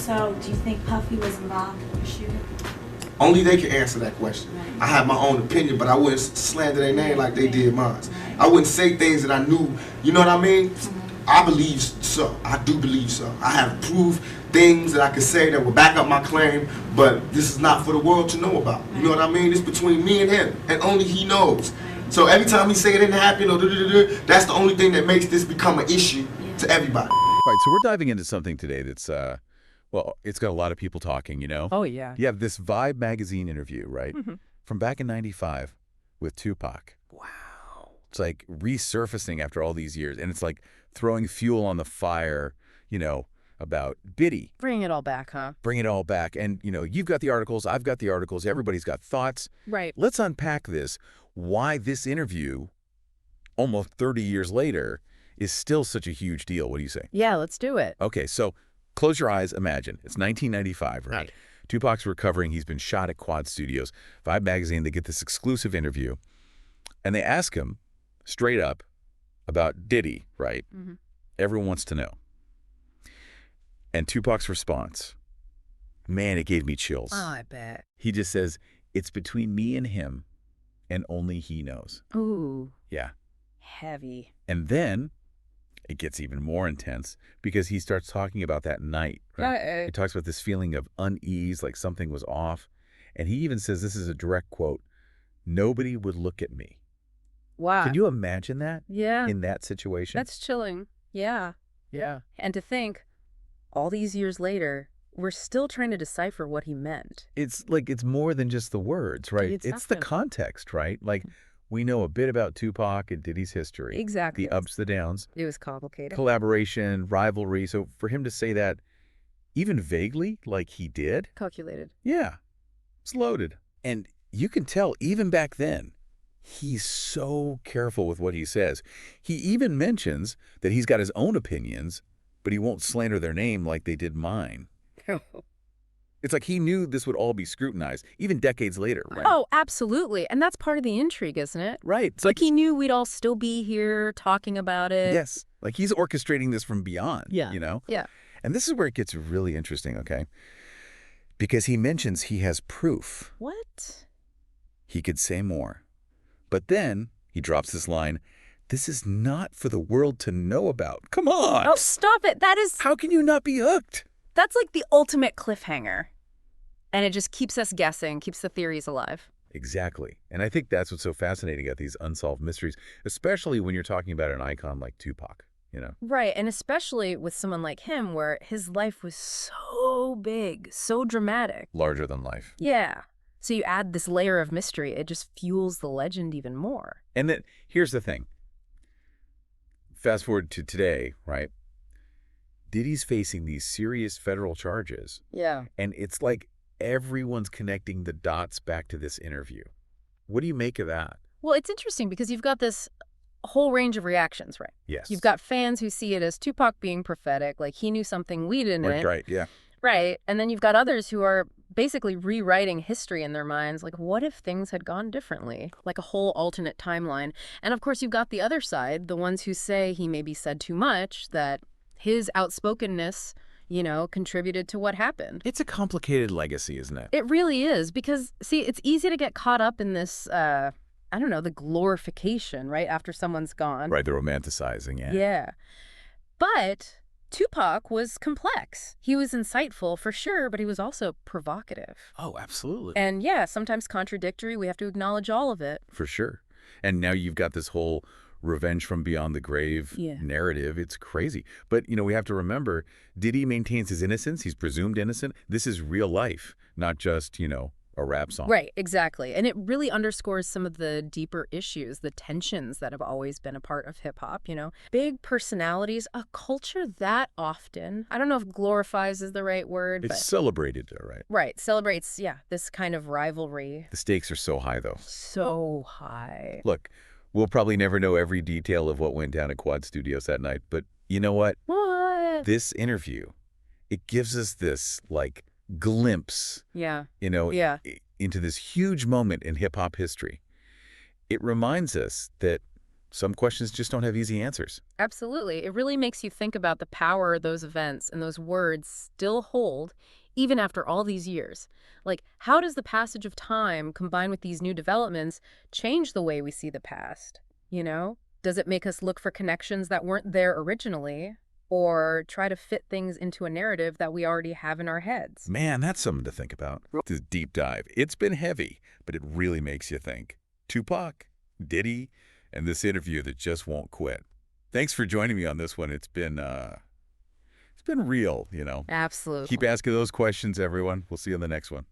So, do you think Puffy was involved in the shooting? Only they can answer that question. Right. I have my own opinion, but I wouldn't slander their name like they did mine. Right. I wouldn't say things that I knew, you know what I mean? Mm-hmm. I believe so. I do believe so. I have proved things that I could say that will back up my claim, but this is not for the world to know about. You know what I mean? It's between me and him, and only he knows. Right. So every time he say it didn't happen, or that's the only thing that makes this become an issue to everybody. All right, so we're diving into something today that's, well, it's got a lot of people talking, you know? Oh, yeah. You have this Vibe magazine interview, right? Mm-hmm. From back in '95 with Tupac. Wow. It's like resurfacing after all these years, and it's like throwing fuel on the fire, you know, about Diddy. Bring it all back, huh? Bring it all back. And, you know, you've got the articles, I've got the articles, everybody's got thoughts. Right. Let's unpack this, why this interview, almost 30 years later, is still such a huge deal. What do you say? Yeah, let's do it. Okay, so close your eyes, imagine. It's 1995, right? Tupac's recovering. He's been shot at Quad Studios. Vibe magazine, they get this exclusive interview, and they ask him straight up about Diddy, right? Mm-hmm. Everyone wants to know. And Tupac's response, man, it gave me chills. Oh, I bet. He just says, it's between me and him, and only he knows. Ooh. Yeah. Heavy. And then it gets even more intense because he starts talking about that night. Right? He talks about this feeling of unease, like something was off. And he even says, this is a direct quote, nobody would look at me. Wow. Can you imagine that? Yeah. In that situation? That's chilling. Yeah. Yeah. And to think, all these years later, we're still trying to decipher what he meant. It's like, it's more than just the words, right? It's the definitely. context, right? Like, we know a bit about Tupac and Diddy's history. Exactly. The ups, the downs. It was complicated. Collaboration, rivalry. So for him to say that, even vaguely, like he did. Calculated. Yeah. It's loaded. And you can tell, even back then, he's so careful with what he says. He even mentions that he's got his own opinions, but he won't slander their name like they did mine. It's like he knew this would all be scrutinized, even decades later, right? Oh, absolutely. And that's part of the intrigue, isn't it? Right. It's Like he knew we'd all still be here talking about it. yes. Like he's orchestrating this from beyond, Yeah. you know? Yeah. And this is where it gets really interesting, okay? Because he mentions he has proof. What? He could say more. But then he drops this line, this is not for the world to know about. Come on. Oh, stop it. How can you not be hooked? That's like the ultimate cliffhanger. And it just keeps us guessing, keeps the theories alive. Exactly. And I think that's what's so fascinating about these unsolved mysteries, especially when you're talking about an icon like Tupac, you know? Right. And especially with someone like him where his life was so big, so dramatic. Larger than life. Yeah. So you add this layer of mystery, it just fuels the legend even more. And then here's the thing. Fast forward to today, right? Diddy's facing these serious federal charges. Yeah. And it's like everyone's connecting the dots back to this interview. What do you make of that? Well, it's interesting because you've got this whole range of reactions, right? Yes. You've got fans who see it as Tupac being prophetic, like he knew something we didn't. Right, yeah. Right. And then you've got others who are basically rewriting history in their minds. Like, what if things had gone differently? Like a whole alternate timeline. And of course, you've got the other side, the ones who say he maybe said too much, that his outspokenness, you know, contributed to what happened. It's a complicated legacy, isn't it? It really is because, see, it's easy to get caught up in this, I don't know, the glorification, right, after someone's gone. Right, the romanticizing, yeah. Yeah. But Tupac was complex. He was insightful for sure, but he was also provocative. Oh, absolutely. And yeah, sometimes contradictory. We have to acknowledge all of it. For sure. And now you've got this whole revenge from beyond the grave narrative. It's crazy. But, you know, we have to remember, Diddy maintains his innocence. He's presumed innocent. This is real life, not just, you know, a rap song. Right, exactly. And it really underscores some of the deeper issues, the tensions that have always been a part of hip hop, you know. Big personalities, a culture that often, I don't know if glorifies is the right word, It's but celebrated, right? right, celebrates, yeah, this kind of rivalry. The stakes are so high, though. So high. Look, we'll probably never know every detail of what went down at Quad Studios that night, but you know what? What? This interview, it gives us this, like, glimpse, Yeah. you know, Yeah. into this huge moment in hip-hop history. It reminds us that some questions just don't have easy answers. Absolutely. It really makes you think about the power those events and those words still hold, even after all these years. Like, how does the passage of time combined with these new developments change the way we see the past? You know? Does it make us look for connections that weren't there originally, or try to fit things into a narrative that we already have in our heads? Man, that's something to think about. This deep dive. It's been heavy, but it really makes you think. Tupac, Diddy, and this interview that just won't quit. Thanks for joining me on this one. It's been real, you know. Absolutely. Keep asking those questions, everyone. We'll see you on the next one.